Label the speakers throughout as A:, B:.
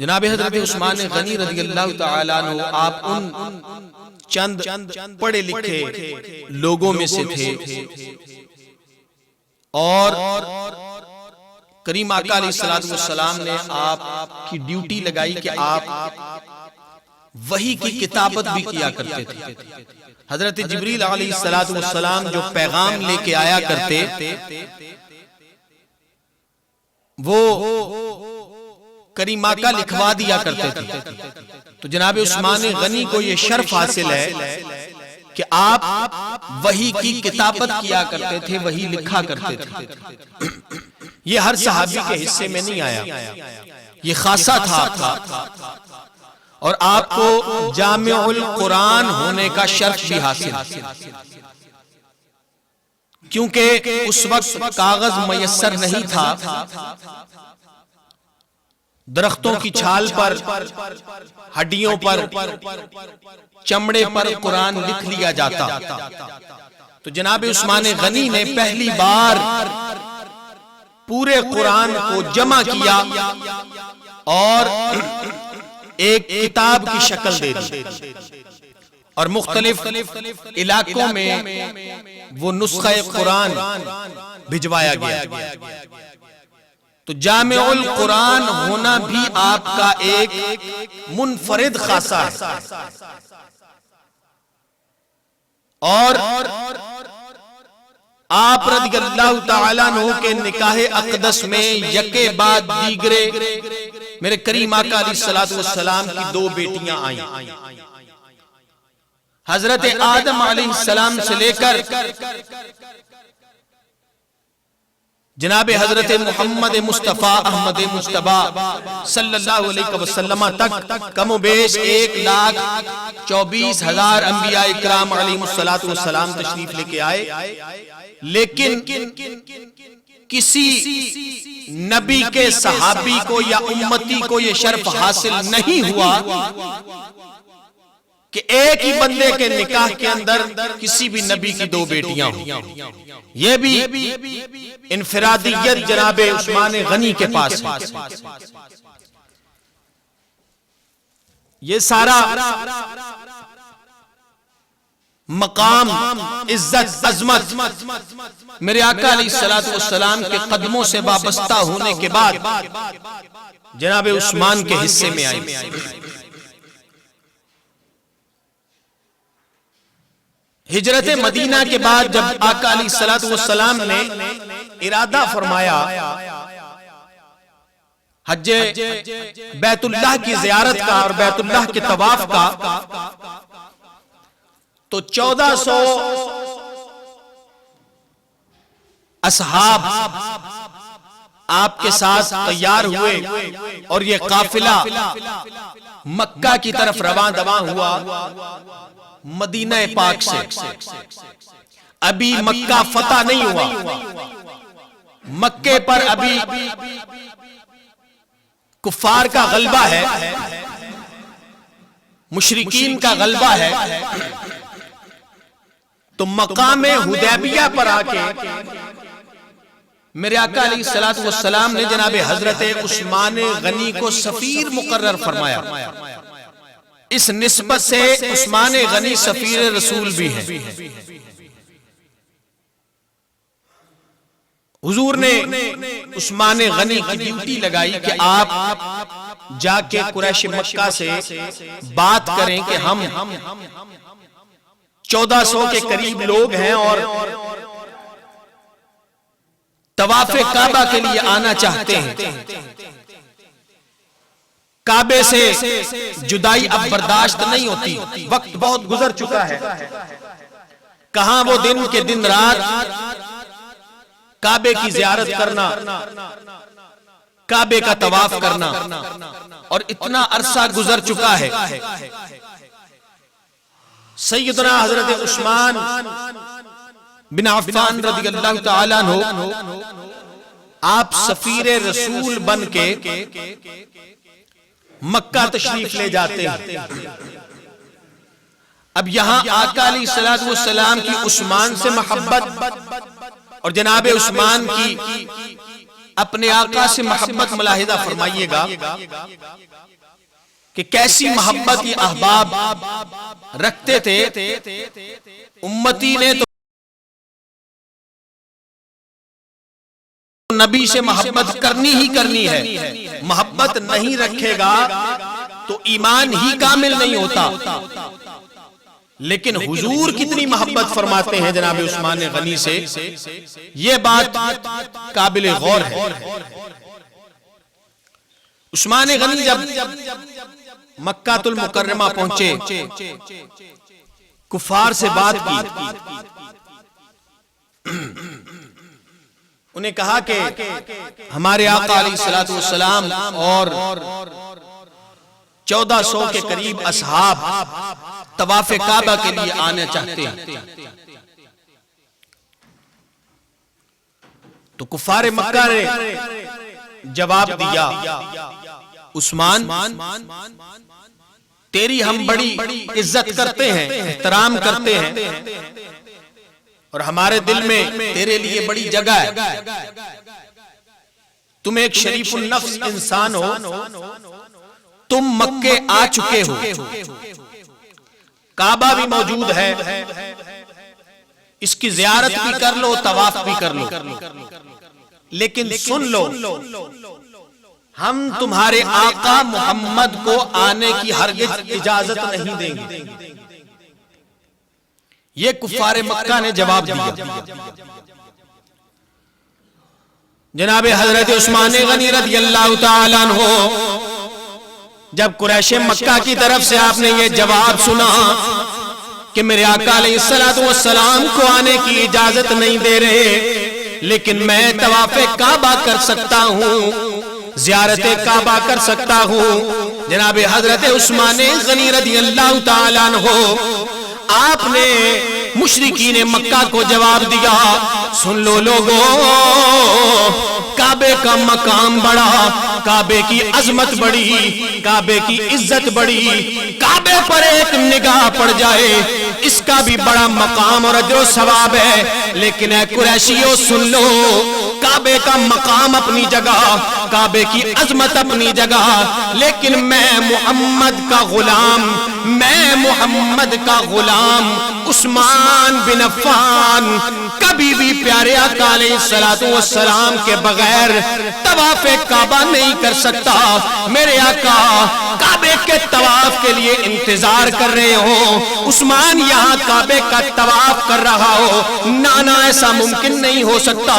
A: جناب حضرت عثمان غنی رضی اللہ تعالیٰ عنہ آپ ان چند پڑھے لکھے لوگوں میں سے تھے اور کریم آقا علیہ السلام نے آپ کی ڈیوٹی لگائی کہ آپ وحی کی کتابت بھی کیا کرتے تھے۔ حضرت جبریل علیہ السلام جو پیغام لے کے آیا کرتے وہ کریم آقا لکھوا دیا کرتے تھے۔ تو جناب عثمان غنی کو یہ شرف حاصل ہے کہ آپ وحی کی کتابت کیا کرتے تھے، وحی لکھا کرتے تھے۔ یہ ہر صحابی کے حصے میں نہیں آیا، یہ خاصہ تھا، اور آپ کو جامع القرآن ہونے کا شرف بھی حاصل ہے، کیونکہ اس وقت کاغذ میسر نہیں تھا، درختوں کی چھال پر، ہڈیوں پر، چمڑے پر قرآن لکھ لیا جاتا۔ تو جناب عثمان غنی نے پہلی بار پورے قرآن کو جمع کیا اور ایک کتاب کی شکل دے دی، اور مختلف علاقوں میں وہ نسخہ قرآن بھجوایا گیا۔ تو جامع القرآن ہونا بھی آپ کا ایک منفرد خاصہ ہے، اور آپ رضی اللہ تعالیٰ عنہ کے نکاح اقدس میں یکے بعد دیگرے میرے کریم آقا علیہ السلام کی دو بیٹیاں آئیں۔ حضرت آدم علیہ السلام سے لے کر جناب حضرت محمد مصطفیٰ احمد مصطفیٰ صلی اللہ علیہ وسلم تک کم و بیش 1,24,000 انبیاء اکرام علیہ السلام تشریف لے کے آئے، لیکن کسی نبی کے صحابی کو یا امتی کو یہ شرف حاصل نہیں ہوا کہ ایک ہی بندے کے نکاح کے اندر کسی بھی نبی کی دو بیٹیاں ہوں۔ یہ بھی انفرادیت جناب عثمان غنی کے پاس ہے۔ یہ سارا مقام، عزت، عظمت میرے آقا علیہ السلام کے قدموں سے وابستہ ہونے کے بعد جناب عثمان کے حصے میں آئی۔ ہجرت مدینہ کے بعد جب آقا علیہ السلام نے ارادہ فرمایا حج بیت اللہ کی زیارت کا اور بیت اللہ کے طواف کا، تو 1400 اصحاب آپ کے ساتھ تیار ہوئے، اور یہ قافلہ مکہ کی طرف رواں دواں ہوا۔ مدینہ پاک سے ابھی مکہ فتح نہیں ہوا، مکے پر ابھی کفار کا غلبہ ہے، مشرکین کا غلبہ ہے۔ تو مقام حدیبیہ پر آ کے میرے آقا علیہ السلام نے جناب حضرت عثمان غنی کو سفیر مقرر فرمایا۔ اس نسبت سے عثمان غنی سفیر رسول بھی ہیں۔ حضور نے عثمان غنی کی ڈیوٹی لگائی کہ آپ جا کے قریش مکہ سے بات کریں کہ ہم 1400 کے قریب لوگ ہیں اور طواف کعبہ کے لیے آنا چاہتے ہیں۔ کعبے سے جدائی اب برداشت نہیں ہوتی، وقت بہت گزر چکا ہے۔ کہاں وہ دن کے دن رات کعبے کی زیارت کرنا، کعبے کا طواف کرنا، اور اتنا عرصہ گزر چکا ہے۔ سیدنا حضرت عثمان بن عفان رضی اللہ تعالیٰ عنہ آپ سفیر رسول بن کے مکہ تشریف لے جاتے ہیں۔ اب یہاں آقا علیہ السلام کی عثمان سے محبت اور جناب عثمان کی اپنے آقا سے محبت ملاحظہ فرمائیے گا کہ کیسی محبت یہ احباب رکھتے تھے. امتی نے تو نبی سے محبت کرنی ہی کرنی ہے، محبت نہیں رکھے گا تو ایمان ہی کامل نہیں ہوتا. لیکن حضور کتنی محبت فرماتے ہیں جناب عثمان غنی سے، یہ بات قابل غور ہے. عثمان غنی جب مکہ المکرمہ پہنچے، کفار سے بات کی، انہیں کہا کہ ہمارے آقا علیہ الصلوۃ والسلام اور 1400 کے قریب اصحاب طواف کعبہ کے لیے آنا چاہتے ہیں. تو کفار مکہ نے جواب دیا، عثمان تیری ہم بڑی عزت کرتے ہیں، احترام کرتے ہیں، اور ہمارے دل میں تیرے لیے بڑی جگہ ہے. تم ایک شریف النفس انسان ہو، تم مکے آ چکے ہو، کعبہ بھی موجود ہے، اس کی زیارت بھی کر لو، طواف بھی کر لو. لیکن سن لو، ہم تمہارے آقا محمد کو آنے کی ہرگز اجازت نہیں دیں گے. یہ کفار مکہ نے جواب دیا. جناب حضرت عثمان غنی رضی اللہ تعالیٰ عنہ جب قریش مکہ کی طرف سے آپ نے یہ جواب سنا کہ میرے آقا علیہ الصلوۃ والسلام کو آنے کی اجازت نہیں دے رہے، لیکن میں طواف کعبہ کر سکتا ہوں، زیارت کعبہ کر سکتا ہوں. جناب حضرت عثمان غنی رضی اللہ تعالیٰ عنہ آپ نے مشرکین مکہ کو جواب دیا، سن لو لوگوں، کعبے کا مقام بڑا، کعبے کی عظمت بڑی، کعبے کی عزت بڑی، کعبے پر ایک نگاہ پڑ جائے اس کا بھی بڑا مقام اور اجر و ثواب ہے. لیکن اے قریشیوں سن لو، کعبے کا مقام اپنی جگہ، کعبے کی عظمت اپنی جگہ، لیکن میں محمد کا غلام، میں محمد کا غلام عثمان بن عفان کبھی بھی پیارے آقا علیہ الصلوۃ والسلام کے بغیر طواف کعبہ نہیں کر سکتا. میرے آقا کعبے کے طواف کے لیے انتظار کر رہے ہو، عثمان یہاں کعبے کا طواف کر رہا ہو، نانا ایسا ممکن نہیں ہو سکتا.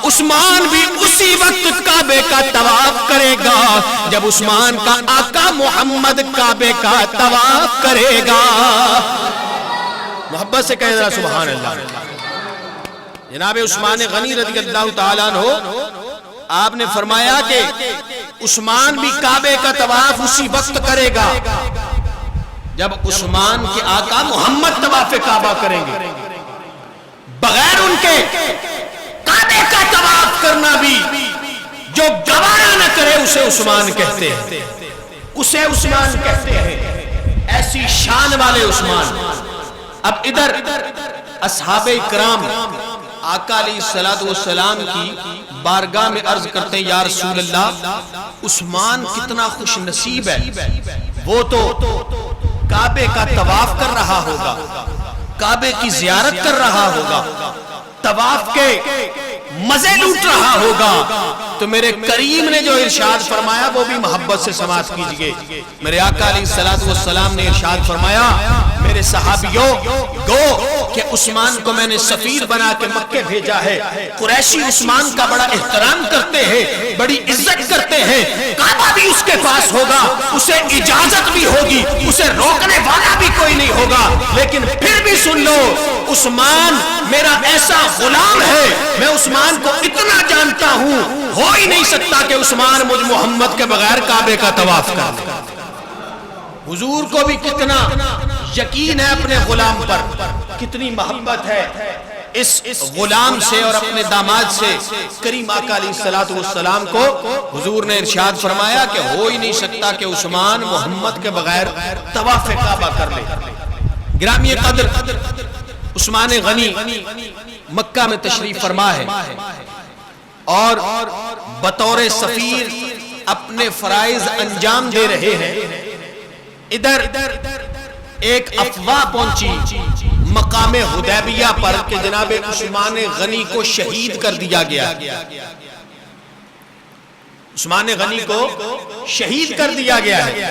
A: عثمان بھی اسی وقت کعبے کا طواف کرے گا جب عثمان کا آقا محمد کعبے کا طواف کرے گا. محبت سے کہہ ذرا سبحان اللہ. جناب عثمان غنی رضی اللہ تعالیٰ عنہ آپ نے فرمایا کہ عثمان بھی کعبے کا طواف اسی وقت کرے گا جب عثمان کے آقا محمد طواف کعبہ کریں گے. بغیر ان کے کعبے کا طواف کرنا بھی جو گوارا نہ کرے اسے عثمان کہتے ہیں، اسے عثمان کہتے ہیں. ایسی شان والے عثمان. اب ادھر اصحاب اکرام آقا علیہ الصلوۃ والسلام کی بارگاہ میں عرض کرتے ہیں، یا رسول اللہ عثمان کتنا خوش نصیب ہے، وہ تو کعبے کا طواف کر رہا ہوگا، کعبے کی زیارت کر رہا ہوگا، طواف کے مزے لوٹ رہا ہوگا. تو میرے کریم نے جو ارشاد فرمایا وہ بھی محبت سے سماعت کیجئے. میرے آقا علیہ الصلوۃ والسلام نے ارشاد فرمایا، میرے صحابیوں گو کہ عثمان کو میں نے سفیر بنا کے مکے بھیجا ہے. قریشی عثمان کا بڑا احترام کرتے ہیں، بڑی عزت کرتے ہیں، کعبہ بھی اس کے پاس ہوگا، اسے اجازت بھی ہوگی، اسے روکنے والا بھی کوئی نہیں ہوگا. لیکن پھر بھی سن لو، عثمان میرا ایسا غلام ہے، میں عثمان کو اتنا جانتا ہوں، ہو ہی نہیں سکتا کہ عثمان مجھ محمد کے بغیر کعبے کا طواف کر لے. حضور کو بھی کتنا یقین ہے اپنے غلام پر، کتنی محبت ہے اس غلام سے اور اپنے داماد سے. کریم آقا علیہ الصلوۃ والسلام کو حضور نے ارشاد فرمایا کہ ہو ہی نہیں سکتا کہ عثمان محمد کے بغیر طواف کعبہ کر لے. گرامی قدر عثمان غنی مکہ میں تشریف فرما ہے اور بطور سفیر اپنے فرائض انجام دے رہے ہیں، ادھر ایک افواہ پہنچی مقام حدیبیہ پر کہ جناب عثمان غنی کو شہید کر دیا گیا، عثمان غنی کو شہید کر دیا گیا ہے۔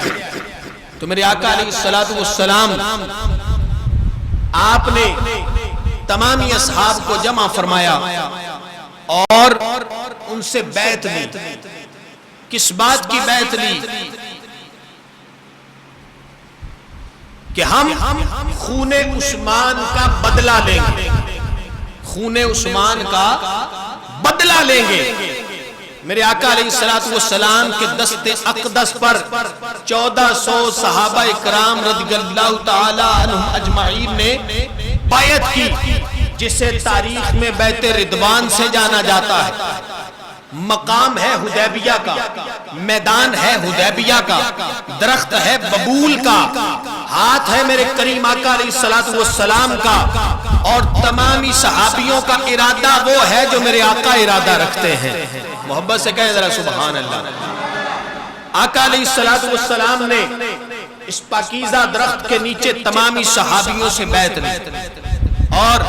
A: تو میرے آقا علیہ الصلوۃ والسلام آپ نے تمامی اصحاب کو جمع فرمایا اور ان سے بیعت لی۔ کس بات کی بیعت لی؟ کہ ہم خون عثمان کا بدلہ لیں گے، خون عثمان کا بدلہ لیں گے۔ میرے آقا علیہ الصلوۃ والسلام کے دست اقدس پر 1400 صحابہ اکرام رضی اللہ تعالی عنہم اجمعین نے بیعت کی، جسے تاریخ میں بیعت رضوان سے جانا جاتا ہے۔ مقام ہے حدیبیہ کا، میدان ہے حدیبیہ کا، درخت ہے ببول کا، ہاتھ ہے میرے کریم آقا علیہ الصلوۃ والسلام کا، اور تمامی صحابیوں کا ارادہ وہ ہے جو میرے آقا ارادہ رکھتے ہیں۔ محبت سے کہیں ذرا سبحان اللہ۔ آقا علیہ الصلوۃ والسلام نے اس پاکیزہ درخت کے نیچے تمامی صحابیوں سے بیعت لی، اور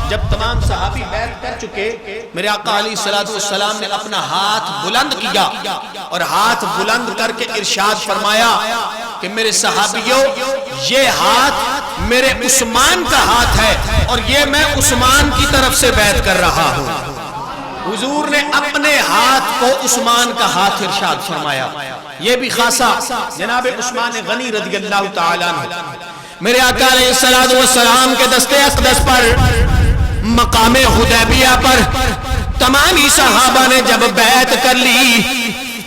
A: جب تمام صحابی بیعت کر چکے، میرے آقا علیہ الصلوۃ والسلام نے اپنا ہاتھ بلند کیا اور ہاتھ بلند کر کے ارشاد فرمایا کہ میرے صحابیوں، یہ ہاتھ میرے عثمان کا ہاتھ ہے اور یہ میں عثمان کی طرف سے بیعت کر رہا ہوں۔ حضور نے اپنے ہاتھ کو عثمان کا ہاتھ ارشاد فرمایا۔ یہ بھی خاصا جناب عثمان غنی رضی اللہ تعالیٰ عنہ میرے آقا علیہ الصلوۃ والسلام کے دست اقدس پر مقام حدیبیہ پر تمامی صحابہ نے جب بیعت کر لی،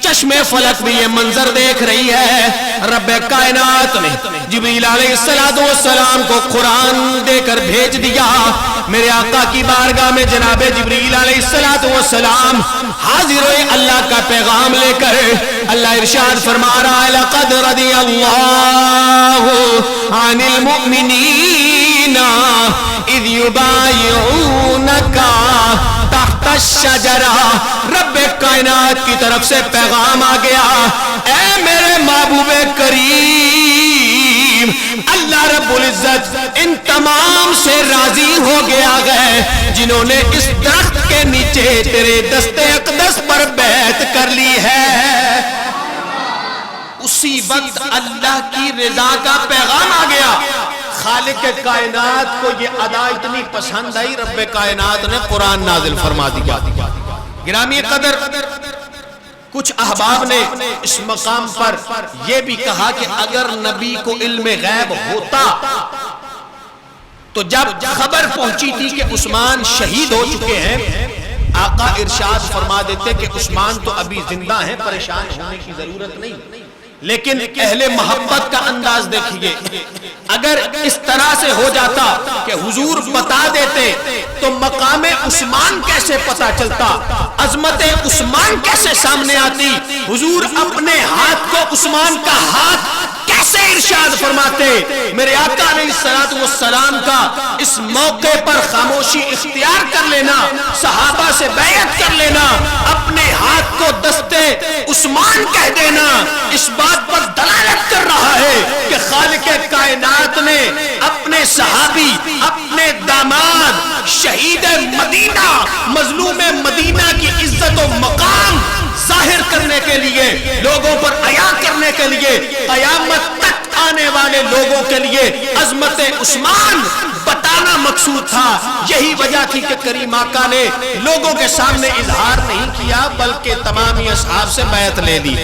A: چشم فلک بھی یہ منظر دیکھ رہی ہے۔ رب کائنات نے جبریل علیہ الصلوۃ والسلام کو قرآن دے کر بھیج دیا۔ میرے آقا کی بارگاہ میں جناب جبریل علیہ الصلوۃ والسلام حاضر ہوئے اللہ کا پیغام لے کر۔ اللہ ارشاد فرما رہا ہے لقد رضی اللہ عن المؤمنین اذ یبایعونک تحت الشجرہ۔ رب کائنات کی طرف سے پیغام آ گیا، اے میرے محبوب کریم، اللہ رب العزت ان تمام سے راضی ہو گیا ہے جنہوں نے اس درخت کے نیچے تیرے دست اقدس پر بیعت کر لی ہے۔ اسی وقت اللہ کی رضا کا پیغام آ گیا۔ خالق کائنات کو یہ ادا اتنی پسند آئی، رب کائنات نے قرآن نازل فرما دیا۔ گرامی قدر، کچھ احباب نے اس مقام پر یہ بھی کہا کہ اگر نبی کو علم غیب ہوتا تو جب خبر پہنچی تھی کہ عثمان شہید ہو چکے ہیں، آقا ارشاد فرما دیتے کہ عثمان تو ابھی زندہ ہیں، پریشان ہونے کی ضرورت نہیں۔ لیکن اہل محبت کا انداز دیکھیے، اگر اس طرح سے ہو جاتا کہ حضور بتا دیتے تو مقام عثمان کیسے پتا چلتا، عظمت عثمان کیسے سامنے آتی، حضور اپنے ہاتھ کو عثمان کا ہاتھ کیسے ارشاد فرماتے۔ میرے آقا علیہ الصلوۃ والسلام کا اس موقع پر خاموشی اختیار کر لینا، صحابہ سے بیعت کر لینا، اپنے ہاتھ کو دستے عثمان کہہ دینا، اس بات پر دلالت کر رہا ہے کہ خالق کائنات نے اپنے صحابی، اپنے داماد، شہید مدینہ، مظلوم مدینہ کی عزت و مقام ظاہر کرنے کے لیے، لوگوں پر عیاں کرنے کے لیے، قیامت تک آنے والے لوگوں کے لیے عظمت عثمان بتانا مقصود تھا۔ یہی وجہ تھی کہ کریم آقا نے لوگوں کے سامنے اظہار نہیں کیا بلکہ تمامی اصحاب سے بیعت لے لی۔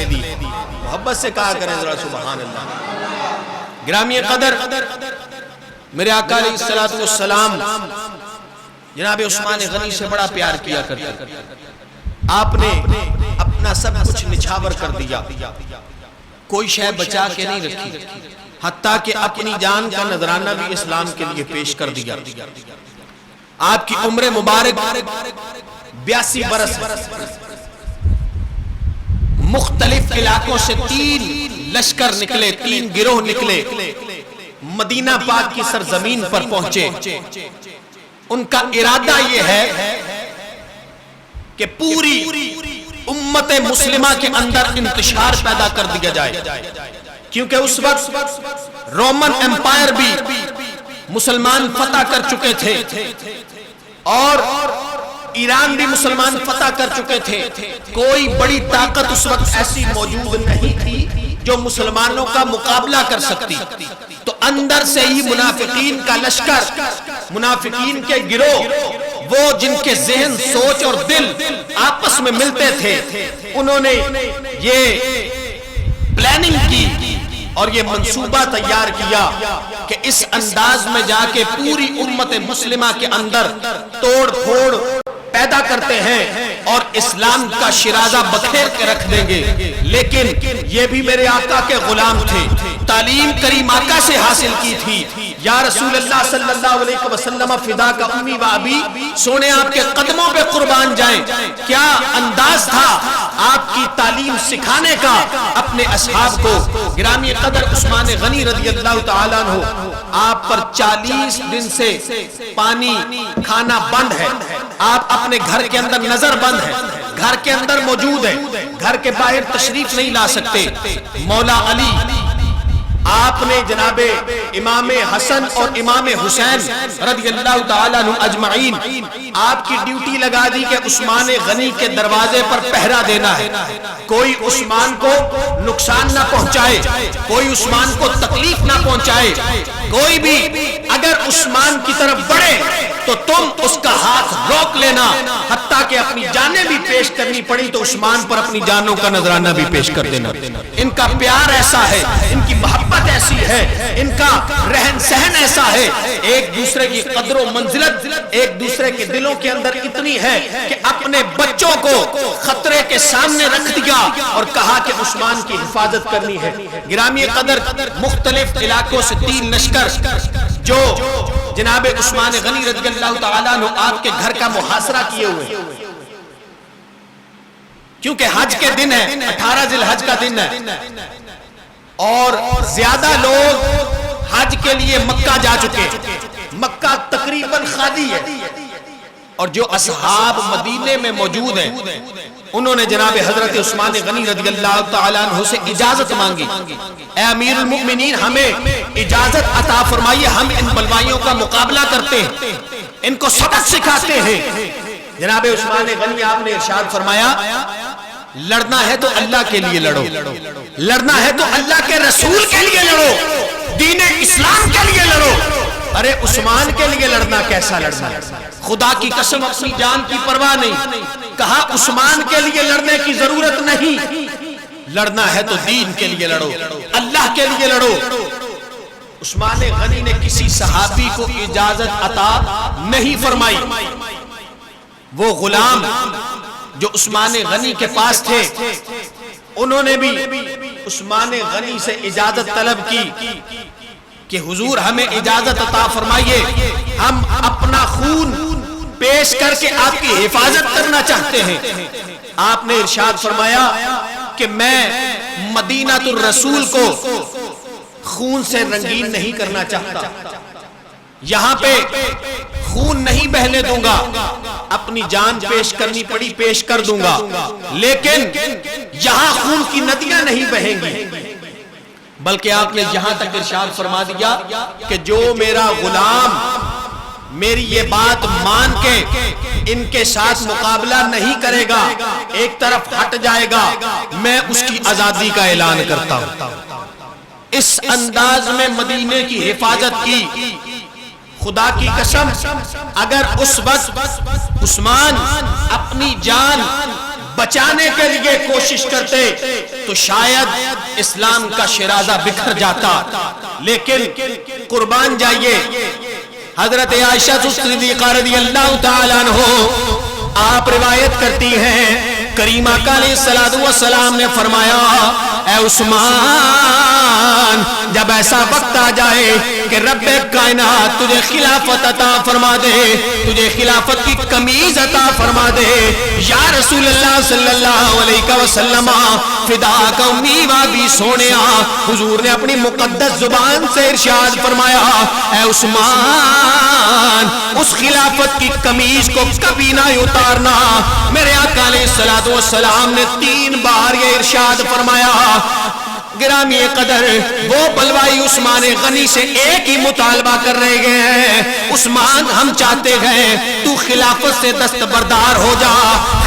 A: محبت سے کہا کریں ذرا سبحان اللہ۔ گرامی قدر، میرے آقا علیہ الصلوۃ والسلام جناب عثمان غنی سے بڑا پیار کیا کرتے تھے۔ آپ نے اپنا سب کچھ نچھاور کر دیا، کوئی شے بچا کے نہیں رکھی، حتیٰ کہ اپنی جان کا نذرانہ بھی اسلام کے لیے پیش کر دیا۔ آپ کی عمر مبارک 82 برس، مختلف علاقوں سے 3 لشکر نکلے، 3 گروہ نکلے، مدینہ پاک کی سرزمین پر پہنچے۔ ان کا ارادہ یہ ہے کہ کہ پوری امت مسلمہ کے اندر انتشار پیدا کر دیا جائے، کیونکہ اس وقت رومن امپائر بھی مسلمان فتح کر چکے تھے اور ایران بھی مسلمان فتح کر چکے تھے. کوئی بڑی طاقت اس وقت ایسی موجود نہیں تھی جو مسلمانوں کا مقابلہ کر سکتی. تو اندر سے ہی منافقین کا لشکر، منافقین کے گروہ، وہ جن کے ذہن، سوچ اور دل آپس میں ملتے تھے، انہوں نے یہ پلاننگ کی اور یہ منصوبہ تیار کیا کہ اس انداز میں جا کے پوری امت مسلمہ کے اندر توڑ پھوڑ پیدا کرتے ہیں اور اسلام کا شرازہ بکھیر کے رکھ دیں گے. لیکن یہ بھی میرے آقا کے غلام تھے، تعلیم کریم آقا سے حاصل کی تھی. یا رسول اللہ صلی اللہ علیہ وسلم فدا کا امی و ابی، سونے آپ کے قدموں پہ قربان جائیں. کیا انداز تھا آپ کی تعلیم سکھانے کا اپنے اصحاب کو. گرامی قدر عثمان غنی رضی اللہ تعالیٰ عنہ، آپ پر 40 دن سے پانی کھانا بند ہے، آپ اپنے گھر کے اندر نظر بند ہے، گھر کے اندر موجود ہے، گھر کے باہر تشریف نہیں لا سکتے. مولا علی آپ نے جناب امام حسن اور امام حسین رضی اللہ تعالیٰ عنہ اجمعین آپ کی ڈیوٹی لگا دی کہ عثمان غنی کے دروازے پر پہرا دینا ہے، کوئی عثمان کو نقصان نہ پہنچائے، کوئی عثمان کو تکلیف نہ پہنچائے. کوئی بھی اگر عثمان کی طرف بڑھے تو تم اس کا ہاتھ روک لینا، حتیٰ کہ اپنی جانیں بھی پیش کرنی پڑی تو عثمان پر اپنی جانوں کا نذرانہ بھی پیش کر دینا. ان کا پیار ایسا ہے، ان کی محبت ایسی ہے، ان کا رہن سہن ایسا ہے، ایک دوسرے کی قدر و منزلت ایک دوسرے کے دلوں کے اندر اتنی ہے کہ اپنے بچوں کو خطرے کے سامنے رکھ دیا اور کہا کہ عثمان کی حفاظت کرنی ہے. گرامی قدر مختلف علاقوں سے 3 لشکر جو جناب عثمان غنی رضی اللہ تعالیٰ عنہ آپ کے گھر کا محاصرہ کیے ہوئے، کیونکہ حج کے دن ہے، 18 ذی الحج کا دن ہے اور زیادہ لوگ حج کے لیے مکہ جا چکے، مکہ تقریباً خالی ہے. اور جو اصحاب مدینے میں موجود ہیں انہوں نے جناب حضرت عثمان غنی رضی اللہ تعالیٰ عنہ سے اجازت مانگی، اے امیر المؤمنین ہمیں اجازت عطا فرمائیے، ہم ان بلوائیوں کا مقابلہ کرتے ہیں، ان کو سبق سکھاتے ہیں. جناب عثمان غنی آپ نے ارشاد فرمایا لڑنا ہے تو اللہ کے لیے لڑو، لڑنا ہے تو اللہ کے رسول کے لیے لڑو، دین اسلام کے لیے لڑو. ارے عثمان کے لیے لڑنا کیسا لڑنا؟ خدا کی قسم اپنی جان کی پرواہ نہیں. کہا عثمان کے لیے لڑنے کی ضرورت نہیں، لڑنا ہے تو دین کے لیے لڑو، اللہ کے لیے لڑو. عثمان غنی نے کسی صحابی کو اجازت عطا نہیں فرمائی. وہ غلام جو عثمان غنی کے پاس تھے انہوں نے بھی عثمان غنی سے اجازت طلب کی کہ حضور ہمیں اجازت عطا فرمائیے، ہم اپنا خون پیش کر کے آپ کی حفاظت کرنا چاہتے ہیں. آپ نے ارشاد فرمایا کہ میں مدینہ الرسول کو خون سے رنگین نہیں کرنا چاہتا، یہاں پہ خون نہیں بہنے دوں گا، اپنی جان پیش کرنی پڑی پیش کر دوں گا، لیکن یہاں خون کی ندیاں نہیں بہیں گی. بلکہ آپ نے یہاں تک ارشاد فرما دیا کہ جو میرا غلام میری یہ بات مان کے ان کے ساتھ مقابلہ نہیں کرے گا، ایک طرف ہٹ جائے گا، میں اس کی آزادی کا اعلان کرتا ہوں. اس انداز میں مدینے کی حفاظت کی. خدا کی قسم اگر اس وقت عثمان اپنی جان بچانے کے لیے کوشش کرتے تو شاید اسلام کا شرازہ بکھر جاتا. لیکن قربان جائیے حضرت عائشہ صدیقہ رضی اللہ تعالیٰ عنہ آپ روایت کرتی ہیں کریم آقا علیہ السلام نے فرمایا اے عثمان جب ایسا وقت آ جائے کہ رب کائنات تجھے خلافت عطا فرما دے، تجھے خلافت کی قمیض عطا فرما دے، یا رسول اللہ صلی اللہ علیہ وسلم فداک امی و ابی سونیا، حضور نے اپنی مقدس زبان سے ارشاد فرمایا اے عثمان اس خلافت کی قمیض کو کبھی نہ اتارنا۔ میرے آقا علیہ السلام نے 3 بار یہ ارشاد فرمایا۔ گرامی قدر وہ بلوائی عثمان غنی سے ایک ہی مطالبہ کر رہے ہیں، عثمان ہم چاہتے ہیں تو خلافت سے دستبردار ہو جا،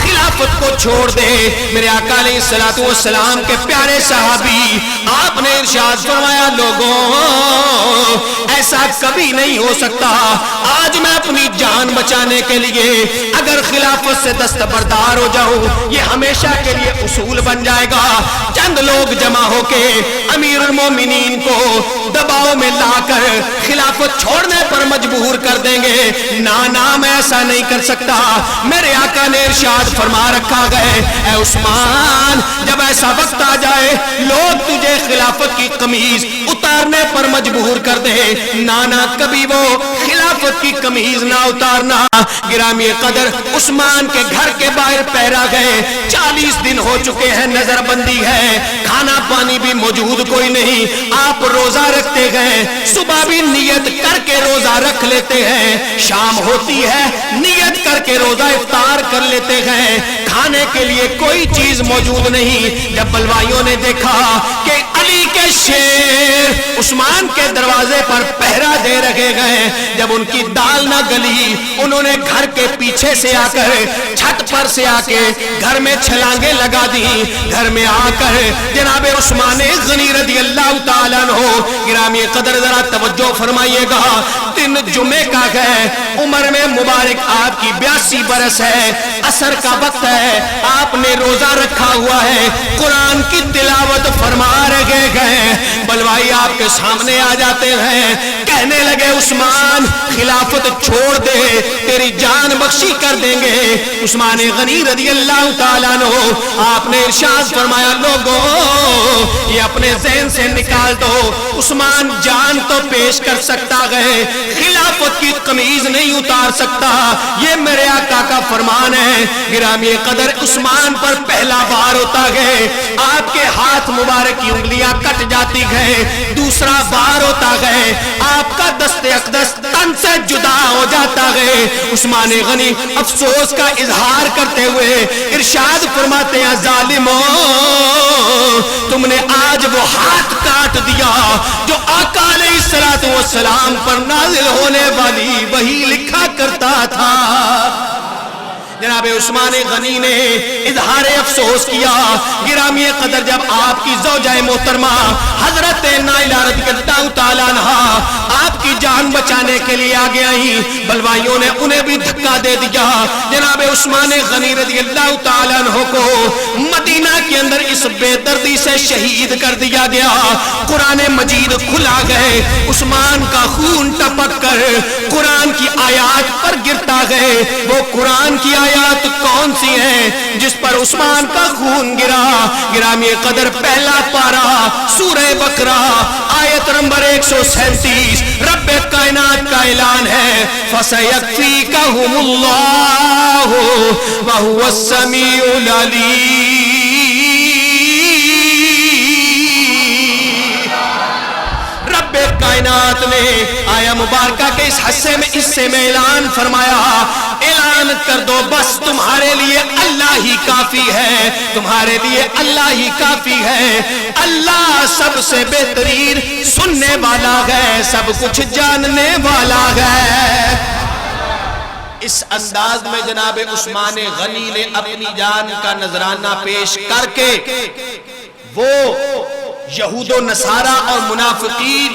A: خلافت کو چھوڑ دے۔ میرے آقا علیہ السلام کے پیارے صحابی آپ نے ارشاد فرمایا لوگوں ایسا کبھی نہیں ہو سکتا، آج میں اپنی جان بچانے کے لیے اگر خلافت سے دستبردار ہو جاؤں یہ ہمیشہ کے لیے اصول بن جائے گا۔ چند لوگ جمع ہو کے امیر المومنین کو دباؤ میں لا کر خلافت چھوڑنے پر مجبور کر دیں گے، نا میں ایسا نہیں کر سکتا۔ میرے آقا نے ارشاد فرما رکھا گئے اے عثمان جب ایسا وقت آ جائے لوگ تجھے خلافت کی قمیض اتارنے پر مجبور کر دے، نا کبھی وہ خلافت کی قمیض نہ اتارنا۔ گرامی قدر عثمان کے گھر کے باہر پہرا گئے، 40 دن ہو چکے ہیں، نظر بندی ہے، کھانا پانی بھی موجود کوئی نہیں، آپ روزہ رکھتے گئے، صبح بھی نیت کر کے روزہ رکھ لیتے ہیں، شام ہوتی ہے نیت کر کے روزہ افطار کر لیتے گئے، کھانے کے لیے کوئی چیز موجود نہیں۔ جب بلوائیوں نے دیکھا کہ علی کے شیر عثمان کے دروازے پر پہرا دے رکھے گئے، جب ان کی دال نہ گلی انہوں نے گھر کے پیچھے سے آ کر چھت پر سے آ کے گھر میں چھلانگیں لگا دی، گھر میں آ کر جناب عثمان غنی رضی اللہ تعالیٰ عنہ گرامی قدر ذرا توجہ فرمائیے گا، دن جمعے کا ہے، عمر میں مبارک آپ کی 82 برس ہے، عصر کا وقت ہے، آپ نے روزہ رکھا ہوا ہے، قرآن کی تلاوت فرما رہے گئے، بلوائی آپ کے سامنے آ جاتے ہیں، کہنے لگے عثمان خلافت چھوڑ دے تیری جان بخشی کر دیں گے۔ عثمان غنی رضی اللہ تعالیٰ عنہ آپ نے ارشاد فرمایا لوگوں یہ اپنے ذہن سے نکال دو، عثمان جان تو پیش کر سکتا ہے خلافت کی قمیض نہیں اتار سکتا، یہ میرے آقا کا فرمان ہے۔ گرامی قدر عثمان پر پہلا بار ہوتا ہے آپ کے ہاتھ مبارک کی انگلیاں کٹ جاتی ہے، دوسرا بار ہوتا ہے آپ کا دست اقدس تن سے جدا ہو جاتا ہے۔ عثمان غنی افسوس کا اظہار کرتے ہوئے ارشاد فرماتے ہیں ظالموں تم نے آج وہ ہاتھ کاٹ دیا جو آقا علیہ السلام پر نازل ہونے والی وہی لکھا کرتا تھا۔ جناب عثمان غنی نے اظہار افسوس کیا۔ گرامی قدر جب آپ کی زوجہ محترمہ حضرت نائلہ رضی اللہ تعالیٰ عنہ آپ کی جان بچانے کے لیے آگے آئیں، بلوائیوں نے انہیں بھی دھکا دے دیا۔ جناب عثمان غنی رضی اللہ تعالیٰ عنہ کو مدینہ کے اندر اس بے دردی سے شہید کر دیا گیا۔ قرآن مجید کھلا گئے، عثمان کا خون ٹپک کر قرآن کی آیات پر گرتا گئے۔ وہ قرآن کی آیات کون سی ہیں جس پر عثمان کا خون گرا؟ گرامی قدر پہلا پارہ سورہ بقرہ آیت نمبر 137 رب کائنات کا اعلان ہے فَسَيَكْفِيكَهُمُ اللَّهُ وَهُوَ السَّمِيعُ الْعَلِيمُ۔ رب کائنات نے آیا مبارکہ کے اس حصے میں اعلان فرمایا، اعلان کر دو بس تمہارے لیے اللہ ہی کافی ہے، تمہارے لیے اللہ ہی کافی ہے۔ اللہ سب سے بہترین سننے والا ہے، سب کچھ جاننے والا ہے۔ اس انداز میں جناب عثمان غنی نے اپنی جان کا نذرانہ پیش کر کے وہ یہود و نصارہ اور منافقین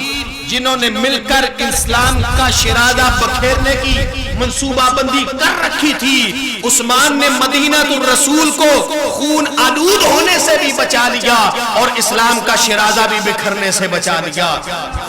A: جنہوں نے مل کر اسلام کا شرادہ بکھیرنے کی منصوبہ بندی کر رکھی تھی، عثمان نے مدینہ الرسول کو خون آلود ہونے سے بھی بچا لیا اور اسلام کا شرازہ بھی بکھرنے سے بچا لیا۔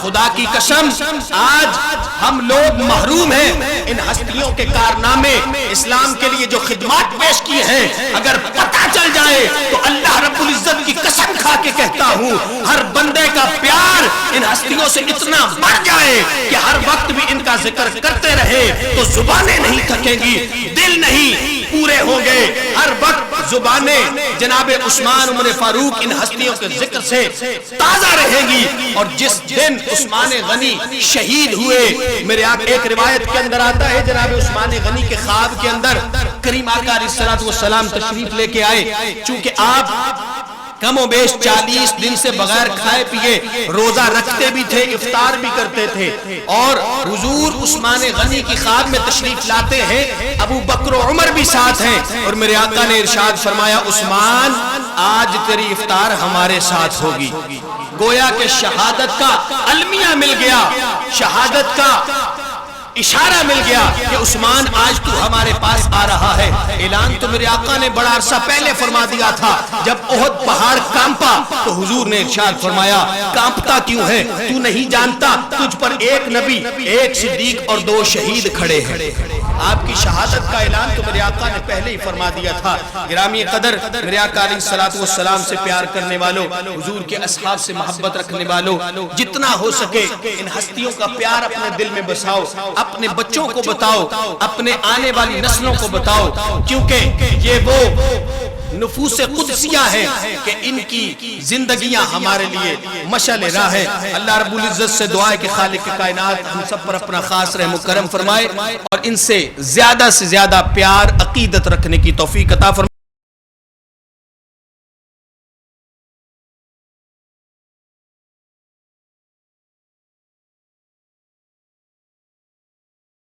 A: خدا کی قسم آج ہم لوگ محروم ہیں ان ہستیوں کے کارنامے، اسلام کے لیے جو خدمات پیش کی ہیں اگر پتہ چل جائے تو اللہ رب العزت کی قسم کھا کے کہتا ہوں ہر بندے کا پیار ان ہستیوں سے اتنا بڑھ جائے کہ ہر وقت بھی ان کا ذکر کرتے رہے تو زبانیں نہیں تھکیں گی، دل نہیں پورے ہوں گے، ہر وقت زبانیں جناب عثمان عمر فاروق ان ہستیوں کے ذکر سے تازہ رہیں گی۔ اور جس دن عثمان غنی شہید ہوئے، میرے آقا ایک روایت کے اندر آتا ہے جناب عثمان غنی کے خواب کے اندر کریم آقا علیہ الصلوۃ والسلام تشریف لے کے آئے، چونکہ آپ کم و بیش 40 دن سے بغیر کھائے پیے روزہ رکھتے بھی تھے، افطار بھی کرتے تھے، اور حضور عثمان غنی کی خواب میں تشریف لاتے ہیں، ابو بکر و عمر بھی ساتھ ہیں، اور میرے آقا نے ارشاد فرمایا عثمان آج تیری افطار ہمارے ساتھ ہوگی۔ گویا کہ شہادت کا المیہ مل گیا، شہادت کا اشارہ مل گیا کہ عثمان آج تو ہمارے پاس آ رہا ہے۔ اعلان تو میرے آقا نے بڑا عرصہ پہلے فرما دیا تھا، جب احد پہاڑ کانپا تو حضور نے ارشاد فرمایا کانپتا کیوں ہے؟ تو نہیں جانتا تجھ پر ایک نبی، ایک صدیق اور 2 شہید کھڑے ہیں۔ آپ کی شہادت کا اعلان تو میرے آقا نے پہلے ہی فرما دیا تھا۔ گرامی قدر میرے آقا علیہ الصلوۃ والسلام سے پیار کرنے والوں، حضور کے اصحاب سے محبت رکھنے والوں، جتنا ہو سکے ان ہستیوں کا پیار اپنے دل میں بساؤ، اپنے بچوں کو بتاؤ، اپنے آنے والی نسلوں کو بتاؤ، کیونکہ یہ وہ نفوس قدسیہ ہے کہ ان کی زندگیاں ہمارے لیے مشعل راہ ہے۔ اللہ رب العزت سے دعا ہے کہ خالق کائنات ہم سب پر اپنا خاص رحم و کرم فرمائے اور ان سے زیادہ پیار عقیدت رکھنے کی توفیق عطا فرمائے۔